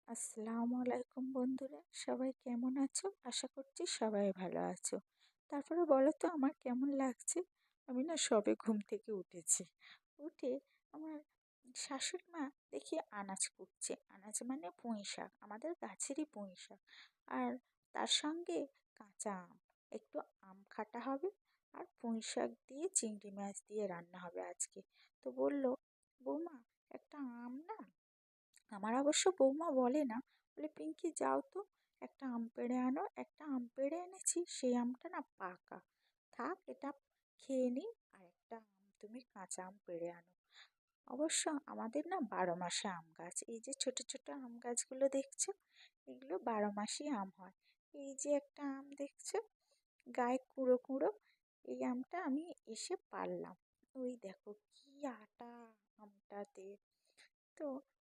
আসসালামু আলাইকুম বন্ধুরা, সবাই কেমন আছো? আশা করছি সবাই ভালো আছো। তারপরে বলো তো আমার কেমন লাগছে? আমি না সবে ঘুম থেকে উঠেছি। উঠে আমার শাশুড়ি মা দেখি আনাজ কুটছে। আনাজ মানে পুঁই শাক, আমাদের গাছেরই পুঁই শাক। আর তার সঙ্গে কাঁচা আম, একটু আম খাটা হবে, আর পুঁই শাক দিয়ে চিংড়ি মাছ দিয়ে রান্না হবে আজকে। তো বললো, বৌমা একটা আম না, আমার অবশ্য বৌমা বলে না, বলে পিঙ্কি যাও তো একটা আম পেড়ে আনো। একটা আম পেড়ে এনেছি, সেই আমটা না পাকা, থাক এটা খেয়ে নিই, আর একটা আম তুমি কাঁচা আম পেড়ে আনো। অবশ্য আমাদের না 12 মাসে আম গাছ, এই যে ছোট ছোট আম গাছগুলো দেখছো, এগুলো 12 মাসই আম হয়। এই যে একটা আম দেখছো গায়ে কুঁড়ো কুঁড়ো, এই আমটা আমি এসে পারলাম। ওই দেখো কি আটা আমটাতে। তো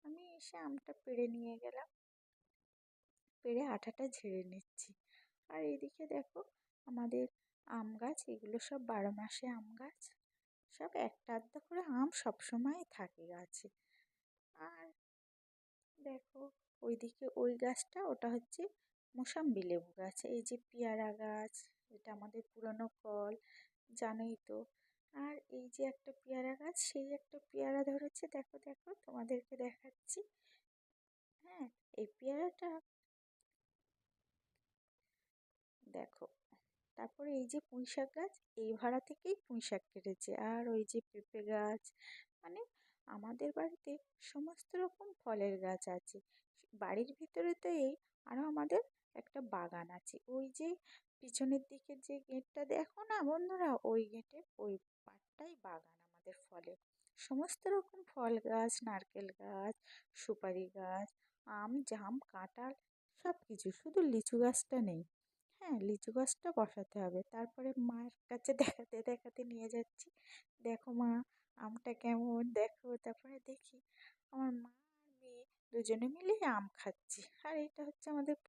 আমি এসে আমটা পেড়ে নিয়ে গেলাম, পেড়ে আঠাটা ঝেড়ে নিচ্ছি। আর এদিকে দেখো আমাদের আম গাছ, এগুলো সব 12 মাসে আম গাছ, সব একটা আধটা করে আম সবসময় থাকে গাছে। আর দেখো ওইদিকে ওই গাছটা, ওটা হচ্ছে মোসাম্বি লেবু গাছ। এই যে পেয়ারা গাছ, এটা আমাদের পুরনো কল, জানোই তো। আর এই যে একটা পেয়ারা গাছ, সেই একটা পেয়ারা ধরেছে, দেখো দেখো তোমাদেরকে দেখাচ্ছি। হ্যাঁ, এই পেয়ারাটা দেখো। তারপরে এই যে পুঁইশাক গাছ, এই ভাড়া থেকেই পুঁইশাক কেটেছে। আর ওই যে পেঁপে গাছ, মানে আমাদের বাড়িতে সমস্ত রকম ফলের গাছ আছে। বাড়ির ভিতরে তো এই, আরও আমাদের একটা বাগান আছে। ওই যে পিছনের দিকে যে গেটটা দেখো না বন্ধুরা, ওই গেটের ওই পাটটাই বাগান আমাদের ফলের। সমস্ত রকম ফল গাছ, নারকেল গাছ, সুপারি গাছ, আম জাম কাঁঠাল সব কিছু, শুধু লিচু গাছটা নেই। হ্যাঁ, লিচু গাছটা বসাতে হবে। তারপরে মায়ের কাছে দেখাতে দেখাতে নিয়ে যাচ্ছি, দেখো মা আমটা কেমন দেখো। তারপরে দেখি আমার মা আর মেয়ে দুজনে মিলে আম খাচ্ছি। আর এটা হচ্ছে আমাদের